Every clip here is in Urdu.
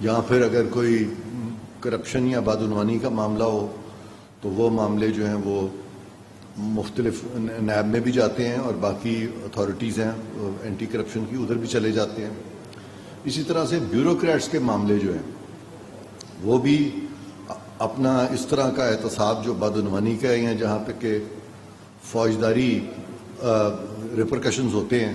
یا پھر اگر کوئی کرپشن یا بدعنوانی کا معاملہ ہو تو وہ معاملے جو ہیں وہ مختلف نیب میں بھی جاتے ہیں اور باقی اتھارٹیز ہیں اینٹی کرپشن کی ادھر بھی چلے جاتے ہیں. اسی طرح سے بیوروکریٹس کے معاملے جو ہیں وہ بھی اپنا اس طرح کا احتساب جو بدعنوانی کا ہے یا جہاں پہ کہ فوجداری ریپرکشنز ہوتے ہیں،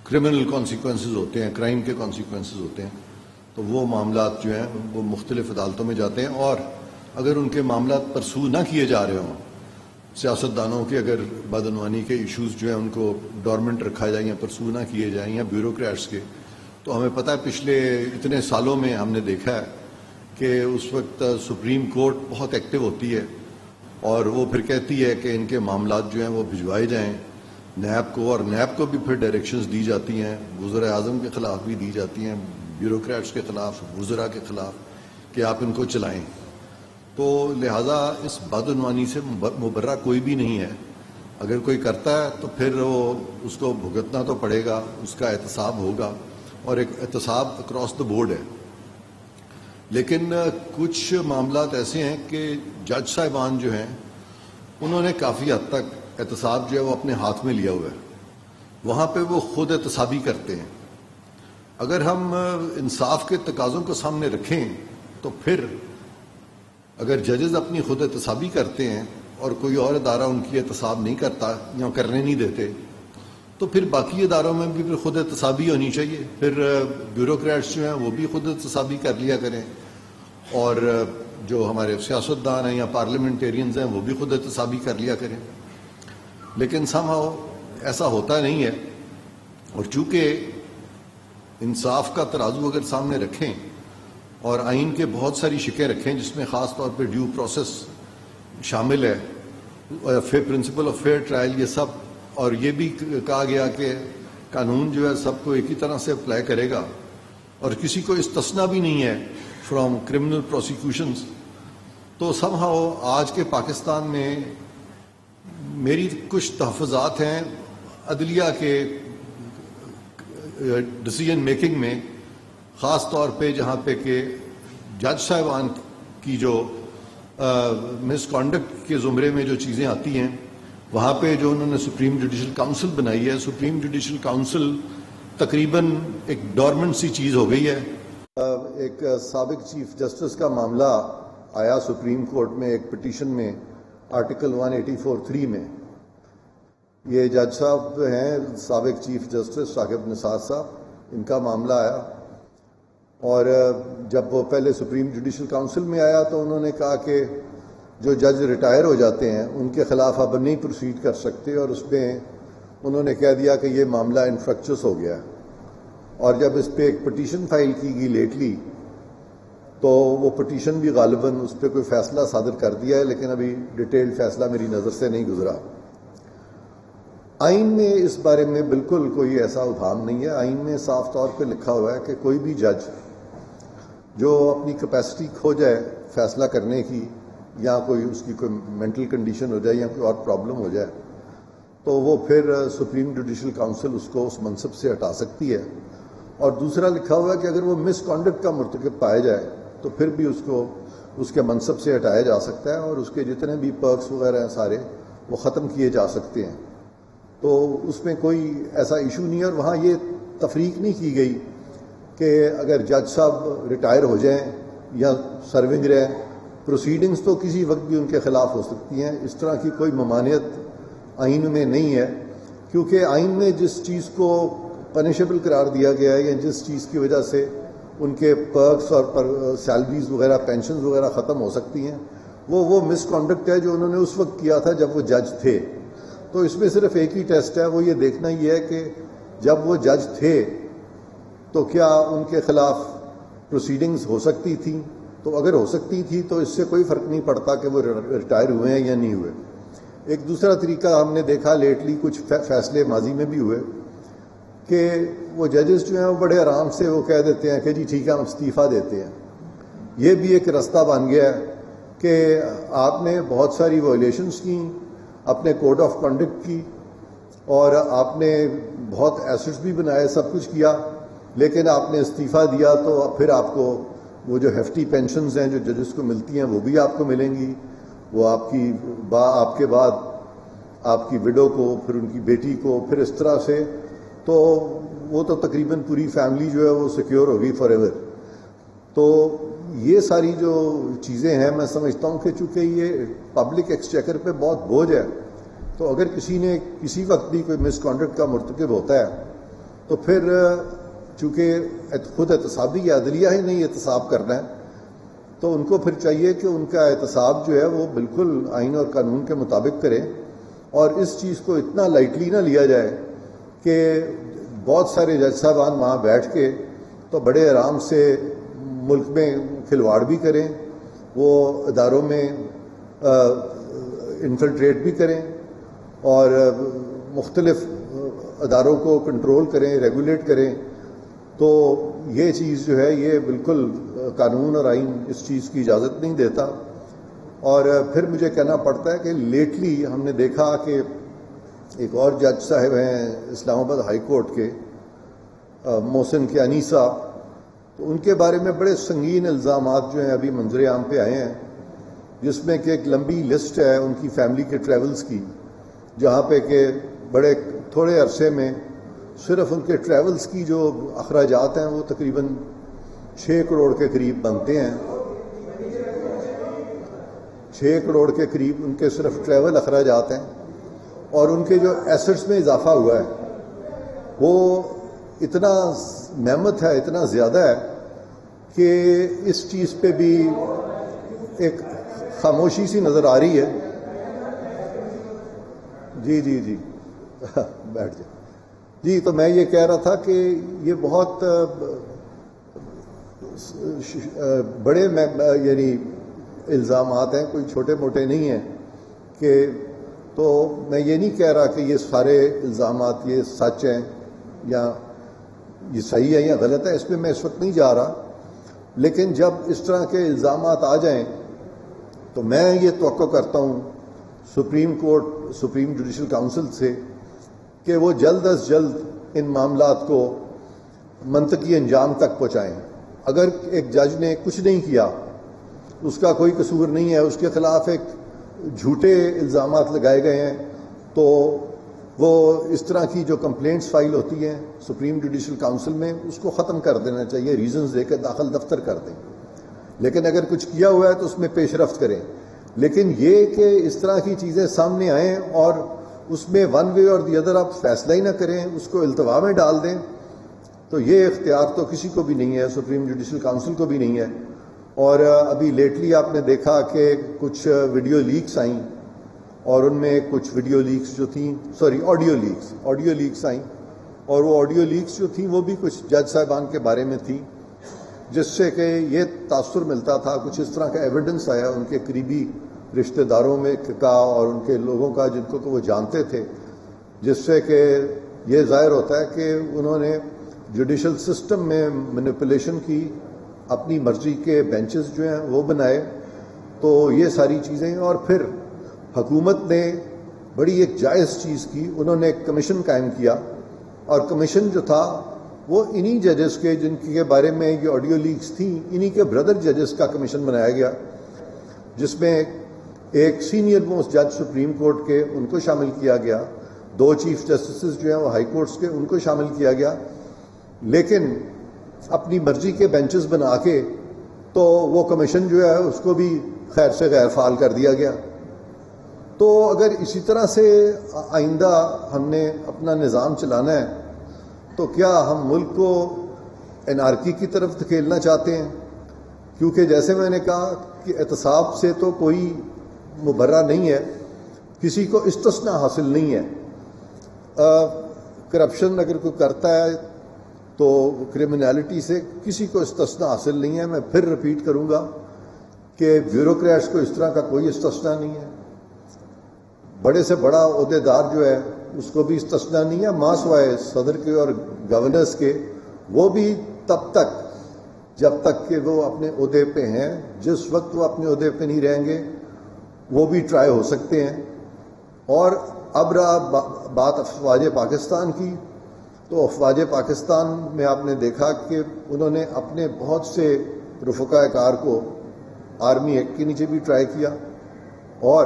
کرمنل کانسیکوینسز ہوتے ہیں، کرائم کے کانسیکوینسز ہوتے ہیں، تو وہ معاملات جو ہیں وہ مختلف عدالتوں میں جاتے ہیں. اور اگر ان کے معاملات پرسو نہ کیے جا رہے ہوں، سیاستدانوں کے اگر بدعنوانی کے ایشوز جو ہیں ان کو ڈورمنٹ رکھا جائے یا پرسو نہ کیے جائیں یا بیوروکریٹس کے، تو ہمیں پتہ ہے پچھلے اتنے سالوں میں ہم نے دیکھا ہے کہ اس وقت سپریم کورٹ بہت ایکٹیو ہوتی ہے اور وہ پھر کہتی ہے کہ ان کے معاملات جو ہیں وہ بھجوائے جائیں نیب کو، اور نیب کو بھی پھر ڈائریکشنز دی جاتی ہیں، وزراء اعظم کے خلاف بھی دی جاتی ہیں، بیوروکریٹس کے خلاف، وزراء کے خلاف، کہ آپ ان کو چلائیں. تو لہٰذا اس بدعنوانی سے مبرہ کوئی بھی نہیں ہے. اگر کوئی کرتا ہے تو پھر وہ اس کو بھگتنا تو پڑے گا، اس کا احتساب ہوگا، اور ایک احتساب اکراس دا بورڈ ہے. لیکن کچھ معاملات ایسے ہیں کہ جج صاحبان جو ہیں انہوں نے کافی حد تک احتساب جو ہے وہ اپنے ہاتھ میں لیا ہوا ہے. وہاں پہ وہ خود احتسابی کرتے ہیں. اگر ہم انصاف کے تقاضوں کو سامنے رکھیں تو پھر اگر ججز اپنی خود احتسابی کرتے ہیں اور کوئی اور ادارہ ان کی احتساب نہیں کرتا یا کرنے نہیں دیتے، تو پھر باقی اداروں میں بھی پھر خود احتسابی ہونی چاہیے. پھر بیوروکریٹس جو ہیں وہ بھی خود احتسابی کر لیا کریں، اور جو ہمارے سیاستدان ہیں یا پارلیمنٹیرینز ہیں وہ بھی خود احتسابی کر لیا کریں. لیکن somehow ایسا ہوتا نہیں ہے. اور چونکہ انصاف کا ترازو اگر سامنے رکھیں اور آئین کے بہت ساری شقیں رکھیں جس میں خاص طور پہ ڈیو پروسیس شامل ہے، پرنسپل آف فیئر ٹرائل، یہ سب، اور یہ بھی کہا گیا کہ قانون جو ہے سب کو ایک ہی طرح سے اپلائی کرے گا اور کسی کو استثنا بھی نہیں ہے فرام کرمنل پروسیکیوشنز، تو somehow آج کے پاکستان میں میری کچھ تحفظات ہیں عدلیہ کے ڈیسیجن میکنگ میں، خاص طور پہ جہاں پہ کہ جج صاحبان کی جو مس کانڈکٹ کے زمرے میں جو چیزیں آتی ہیں، وہاں پہ جو انہوں نے سپریم جوڈیشل کاؤنسل بنائی ہے، سپریم جوڈیشل کاؤنسل تقریباً ایک ڈورمنٹ سی چیز ہو گئی ہے. ایک سابق چیف جسٹس کا معاملہ آیا سپریم کورٹ میں ایک پٹیشن میں، آرٹیکل 184(3) میں. یہ جج صاحب ہیں سابق چیف جسٹس ثاقب نثار صاحب، ان کا معاملہ آیا، اور جب وہ پہلے سپریم جوڈیشل کاؤنسل میں آیا تو انہوں نے کہا کہ جو جج ریٹائر ہو جاتے ہیں ان کے خلاف اب نہیں پروسیڈ کر سکتے، اور اس میں انہوں نے کہہ دیا کہ یہ معاملہ انفرکچس ہو گیا. اور جب اس پہ ایک پٹیشن فائل کی گئی لیٹلی، تو وہ پٹیشن بھی غالباً اس پہ کوئی فیصلہ صادر کر دیا ہے، لیکن ابھی ڈیٹیلڈ فیصلہ میری نظر سے نہیں گزرا. آئین میں اس بارے میں بالکل کوئی ایسا ابہام نہیں ہے. آئین میں صاف طور پہ لکھا ہوا ہے کہ کوئی بھی جج جو اپنی کیپیسٹی کھو جائے فیصلہ کرنے کی، یا کوئی اس کی کوئی مینٹل کنڈیشن ہو جائے یا کوئی اور پرابلم ہو جائے، تو وہ پھر سپریم جوڈیشل کاؤنسل اس کو اس منصب سے ہٹا سکتی ہے. اور دوسرا لکھا ہوا ہے کہ اگر وہ مس کانڈکٹ کا مرتکب پایا جائے تو پھر بھی اس کو اس کے منصب سے ہٹایا جا سکتا ہے، اور اس کے جتنے بھی پرکس وغیرہ ہیں سارے وہ ختم کیے جا سکتے ہیں. تو اس میں کوئی ایسا ایشو نہیں ہے. اور وہاں یہ تفریق نہیں کی گئی کہ اگر جج صاحب ریٹائر ہو جائیں یا سرونگ رہیں، پروسیڈنگز تو کسی وقت بھی ان کے خلاف ہو سکتی ہیں. اس طرح کی کوئی ممانعت آئین میں نہیں ہے، کیونکہ آئین میں جس چیز کو پنشیبل قرار دیا گیا ہے یا جس چیز کی وجہ سے ان کے پرکس اور سیلریز وغیرہ، پینشنز وغیرہ ختم ہو سکتی ہیں، وہ مس کانڈکٹ ہے جو انہوں نے اس وقت کیا تھا جب وہ جج تھے. تو اس میں صرف ایک ہی ٹیسٹ ہے، وہ یہ دیکھنا یہ ہے کہ جب وہ جج تھے تو کیا ان کے خلاف پروسیڈنگز ہو سکتی تھیں. تو اگر ہو سکتی تھی تو اس سے کوئی فرق نہیں پڑتا کہ وہ ریٹائر ہوئے ہیں یا نہیں ہوئے. ایک دوسرا طریقہ ہم نے دیکھا لیٹلی، کچھ فیصلے ماضی میں بھی ہوئے کہ وہ ججز جو ہیں وہ بڑے آرام سے وہ کہہ دیتے ہیں کہ جی ٹھیک ہے ہم استعفیٰ دیتے ہیں. یہ بھی ایک رستہ بن گیا ہے کہ آپ نے بہت ساری وائلیشنز کی، اپنے کوڈ آف کنڈکٹ کی، اور آپ نے بہت ایسٹس بھی بنائے، سب کچھ کیا، لیکن آپ نے استعفیٰ دیا تو پھر آپ کو وہ جو ہیفٹی پینشنز ہیں جو ججز کو ملتی ہیں وہ بھی آپ کو ملیں گی، وہ آپ کے بعد آپ کی وڈو کو، پھر ان کی بیٹی کو، پھر اس طرح سے، تو وہ تو تقریباً پوری فیملی جو ہے وہ سیکیور ہوگی فار ایور۔ تو یہ ساری جو چیزیں ہیں میں سمجھتا ہوں کہ چونکہ یہ پبلک ایکسچیکر پہ بہت بوجھ ہے، تو اگر کسی نے کسی وقت بھی کوئی مس کانڈکٹ کا مرتکب ہوتا ہے تو پھر چونکہ خود احتسابی عدلیہ ہی نہیں احتساب کرنا ہے، تو ان کو پھر چاہیے کہ ان کا احتساب جو ہے وہ بالکل آئین اور قانون کے مطابق کریں، اور اس چیز کو اتنا لائٹلی نہ لیا جائے کہ بہت سارے جج صاحبان وہاں بیٹھ کے تو بڑے آرام سے ملک میں کھلواڑ بھی کریں، وہ اداروں میں انفلٹریٹ بھی کریں اور مختلف اداروں کو کنٹرول کریں، ریگولیٹ کریں۔ تو یہ چیز جو ہے یہ بالکل قانون اور آئین اس چیز کی اجازت نہیں دیتا۔ اور پھر مجھے کہنا پڑتا ہے کہ لیٹلی ہم نے دیکھا کہ ایک اور جج صاحب ہیں اسلام آباد ہائی کورٹ کے، محسن کیانی صاحب، تو ان کے بارے میں بڑے سنگین الزامات جو ہیں ابھی منظر عام پہ آئے ہیں، جس میں کہ ایک لمبی لسٹ ہے ان کی فیملی کے ٹریولز کی، جہاں پہ کہ بڑے تھوڑے عرصے میں صرف ان کے ٹریولز کی جو اخراجات ہیں وہ تقریباً 6 کروڑ کے قریب بنتے ہیں، 6 کروڑ کے قریب ان کے صرف ٹریول اخراجات ہیں، اور ان کے جو ایسٹس میں اضافہ ہوا ہے وہ اتنا مہمت ہے، اتنا زیادہ ہے کہ اس چیز پہ بھی ایک خاموشی سی نظر آ رہی ہے۔ جی بیٹھ جائیں۔ جی تو میں یہ کہہ رہا تھا کہ یہ بہت بڑے یعنی الزامات ہیں، کوئی چھوٹے موٹے نہیں ہیں کہ، تو میں یہ نہیں کہہ رہا کہ یہ سارے الزامات یہ سچ ہیں یا یہ صحیح ہے یا غلط ہے، اس میں اس وقت نہیں جا رہا، لیکن جب اس طرح کے الزامات آ جائیں تو میں یہ توقع کرتا ہوں سپریم جوڈیشل کونسل سے کہ وہ جلد از جلد ان معاملات کو منطقی انجام تک پہنچائیں۔ اگر ایک جج نے کچھ نہیں کیا، اس کا کوئی قصور نہیں ہے، اس کے خلاف ایک جھوٹے الزامات لگائے گئے ہیں، تو وہ اس طرح کی جو کمپلینٹس فائل ہوتی ہیں سپریم جوڈیشل کونسل میں، اس کو ختم کر دینا چاہیے، ریزنز دے کے داخل دفتر کر دیں۔ لیکن اگر کچھ کیا ہوا ہے تو اس میں پیش رفت کریں، لیکن یہ کہ اس طرح کی چیزیں سامنے آئیں اور اس میں ون وے اور دی ادر آپ فیصلہ ہی نہ کریں، اس کو التوا میں ڈال دیں، تو یہ اختیار تو کسی کو بھی نہیں ہے، سپریم جوڈیشل کونسل کو بھی نہیں ہے۔ اور ابھی لیٹلی آپ نے دیکھا کہ کچھ ویڈیو لیکس آئیں، اور ان میں کچھ ویڈیو لیکس جو تھیں آڈیو لیکس آئیں، اور وہ آڈیو لیکس جو تھیں وہ بھی کچھ جج صاحبان کے بارے میں تھیں، جس سے کہ یہ تاثر ملتا تھا، کچھ اس طرح کا ایویڈنس آیا ان کے قریبی رشتہ داروں میں کا اور ان کے لوگوں کا جن کو کہ وہ جانتے تھے، جس سے کہ یہ ظاہر ہوتا ہے کہ انہوں نے جوڈیشل سسٹم میں مینیپولیشن کی، اپنی مرضی کے بینچز جو ہیں وہ بنائے۔ تو یہ ساری چیزیں، اور پھر حکومت نے بڑی ایک جائز چیز کی، انہوں نے ایک کمیشن قائم کیا، اور کمیشن جو تھا وہ انہی ججز کے جن کے بارے میں یہ آڈیو لیکس تھیں، انہی کے بردر ججز کا کمیشن بنایا گیا، جس میں ایک سینئر موسٹ جج سپریم کورٹ کے ان کو شامل کیا گیا، 2 چیف جسٹسز جو ہیں وہ ہائی کورٹس کے ان کو شامل کیا گیا، لیکن اپنی مرضی کے بینچز بنا کے تو وہ کمیشن جو ہے اس کو بھی خیر سے غیر فعال کر دیا گیا۔ تو اگر اسی طرح سے آئندہ ہم نے اپنا نظام چلانا ہے تو کیا ہم ملک کو انارکی کی طرف دھکیلنا چاہتے ہیں؟ کیونکہ جیسے میں نے کہا کہ احتساب سے تو کوئی مبرہ نہیں ہے، کسی کو استثناء حاصل نہیں ہے۔ کرپشن اگر کوئی کرتا ہے تو کرمنالٹی سے کسی کو استثناء حاصل نہیں ہے۔ میں پھر رپیٹ کروں گا کہ بیوروکریٹس کو اس طرح کا کوئی استثناء نہیں ہے، بڑے سے بڑا عہدے دار جو ہے اس کو بھی استثناء نہیں ہے، ماں سوائے صدر کے اور گورنرز کے، وہ بھی تب تک جب تک کہ وہ اپنے عہدے پہ ہیں، جس وقت وہ اپنے عہدے پہ نہیں رہیں گے وہ بھی ٹرائی ہو سکتے ہیں۔ اور اب رہا بات افواج پاکستان کی، تو افواج پاکستان میں آپ نے دیکھا کہ انہوں نے اپنے بہت سے رفقا کار کو آرمی ایکٹ کے نیچے بھی ٹرائی کیا، اور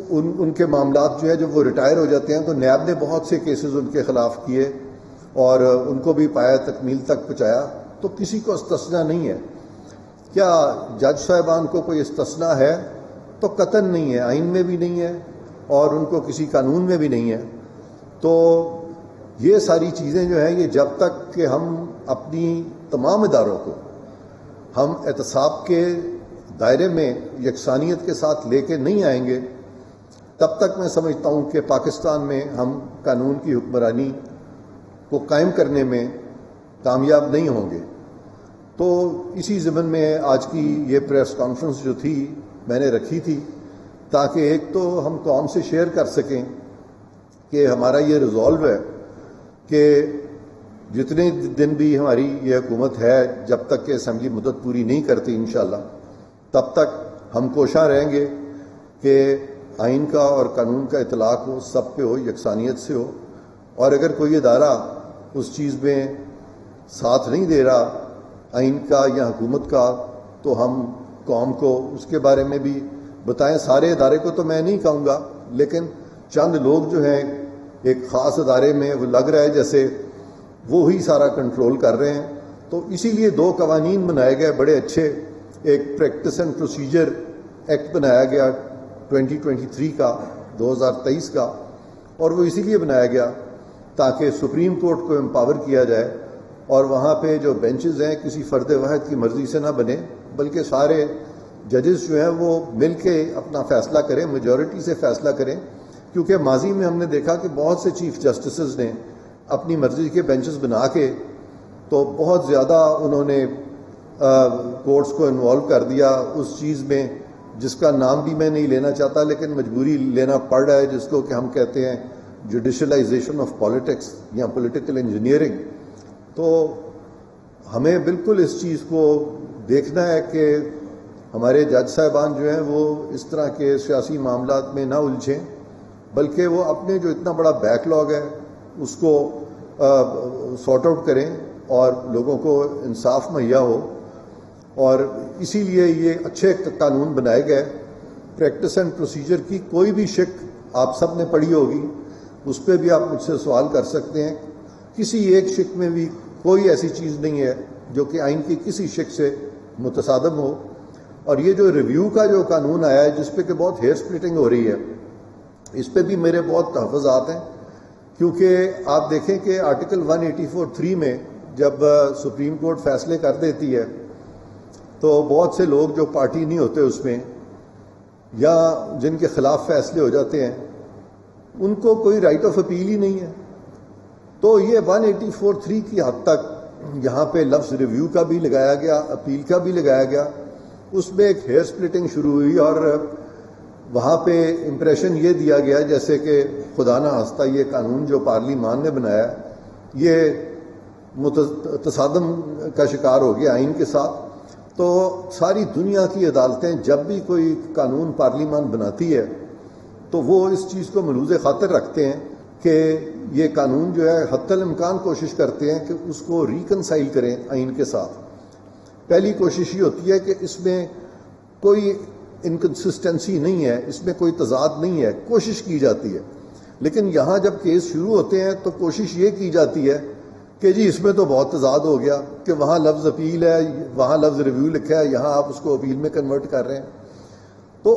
ان کے معاملات جو ہے جب وہ ریٹائر ہو جاتے ہیں تو نیب نے بہت سے کیسز ان کے خلاف کیے اور ان کو بھی پایا تکمیل تک پہنچایا، تو کسی کو استثنا نہیں ہے۔ کیا جج صاحبان کو کوئی استثنا ہے؟ تو قطعاً نہیں ہے، آئین میں بھی نہیں ہے اور ان کو کسی قانون میں بھی نہیں ہے۔ تو یہ ساری چیزیں جو ہیں یہ جب تک کہ ہم اپنی تمام اداروں کو ہم احتساب کے دائرے میں یکسانیت کے ساتھ لے کے نہیں آئیں گے، تب تک میں سمجھتا ہوں کہ پاکستان میں ہم قانون کی حکمرانی کو قائم کرنے میں کامیاب نہیں ہوں گے۔ تو اسی ضمن میں آج کی یہ پریس کانفرنس جو تھی میں نے رکھی تھی، تاکہ ایک تو ہم قوم سے شیئر کر سکیں کہ ہمارا یہ ریزالو ہے کہ جتنے دن بھی ہماری یہ حکومت ہے، جب تک کہ اسمبلی مدت پوری نہیں کرتی انشاءاللہ، تب تک ہم کوشاں رہیں گے کہ آئین کا اور قانون کا اطلاق ہو، سب پہ ہو، یکسانیت سے ہو، اور اگر کوئی ادارہ اس چیز میں ساتھ نہیں دے رہا آئین کا یا حکومت کا، تو ہم قوم کو اس کے بارے میں بھی بتائیں۔ سارے ادارے کو تو میں نہیں کہوں گا، لیکن چند لوگ جو ہیں ایک خاص ادارے میں وہ لگ رہا ہے جیسے وہی سارا کنٹرول کر رہے ہیں۔ تو اسی لیے 2 قوانین بنائے گئے بڑے اچھے، ایک پریکٹس اینڈ پروسیجر ایکٹ بنایا گیا 2023 کا 2023 کا، اور وہ اسی لیے بنایا گیا تاکہ سپریم کورٹ کو امپاور کیا جائے اور وہاں پہ جو بینچز ہیں کسی فرد واحد کی مرضی سے نہ بنے، بلکہ سارے ججز جو ہیں وہ مل کے اپنا فیصلہ کریں، میجورٹی سے فیصلہ کریں، کیونکہ ماضی میں ہم نے دیکھا کہ بہت سے چیف جسٹسز نے اپنی مرضی کے بینچز بنا کے تو بہت زیادہ انہوں نے کورٹس کو انوالو کر دیا اس چیز میں جس کا نام بھی میں نہیں لینا چاہتا، لیکن مجبوری لینا پڑ رہا ہے، جس کو کہ ہم کہتے ہیں جوڈیشلائزیشن آف پالیٹکس یا پولیٹیکل انجینئرنگ۔ تو ہمیں بالکل اس چیز کو دیکھنا ہے کہ ہمارے جج صاحبان جو ہیں وہ اس طرح کے سیاسی معاملات میں نہ الجھیں، بلکہ وہ اپنے جو اتنا بڑا بیک لاگ ہے اس کو سارٹ آؤٹ کریں اور لوگوں کو انصاف مہیا ہو۔ اور اسی لیے یہ اچھے قانون بنائے گئے۔ پریکٹس اینڈ پروسیجر کی کوئی بھی شک آپ سب نے پڑھی ہوگی، اس پہ بھی آپ مجھ سے سوال کر سکتے ہیں۔ کسی ایک شک میں بھی کوئی ایسی چیز نہیں ہے جو کہ آئین کی کسی شک سے متصادم ہو۔ اور یہ جو ریویو کا جو قانون آیا ہے جس پہ کہ بہت ہیئر سپلٹنگ ہو رہی ہے، اس پہ بھی میرے بہت تحفظات ہیں، کیونکہ آپ دیکھیں کہ آرٹیکل 184(3) میں جب سپریم کورٹ فیصلے کر دیتی ہے تو بہت سے لوگ جو پارٹی نہیں ہوتے اس میں یا جن کے خلاف فیصلے ہو جاتے ہیں ان کو کوئی رائٹ آف اپیل ہی نہیں ہے۔ تو یہ 184(3) کی حد تک یہاں پہ لفظ ریویو کا بھی لگایا گیا، اپیل کا بھی لگایا گیا، اس میں ایک ہیئر سپلٹنگ شروع ہوئی اور وہاں پہ امپریشن یہ دیا گیا جیسے کہ خدا نہ خواستہ یہ قانون جو پارلیمان نے بنایا یہ تصادم کا شکار ہو گیا آئین کے ساتھ۔ تو ساری دنیا کی عدالتیں جب بھی کوئی قانون پارلیمان بناتی ہے تو وہ اس چیز کو ملحوظ خاطر رکھتے ہیں کہ یہ قانون جو ہے حتی الامکان کوشش کرتے ہیں کہ اس کو ریکنسائل کریں آئین کے ساتھ۔ پہلی کوشش یہ ہوتی ہے کہ اس میں کوئی انکنسسٹنسی نہیں ہے، اس میں کوئی تضاد نہیں ہے، کوشش کی جاتی ہے۔ لیکن یہاں جب کیس شروع ہوتے ہیں تو کوشش یہ کی جاتی ہے کہ جی اس میں تو بہت تضاد ہو گیا کہ وہاں لفظ اپیل ہے، وہاں لفظ ریویو لکھا ہے، یہاں آپ اس کو اپیل میں کنورٹ کر رہے ہیں۔ تو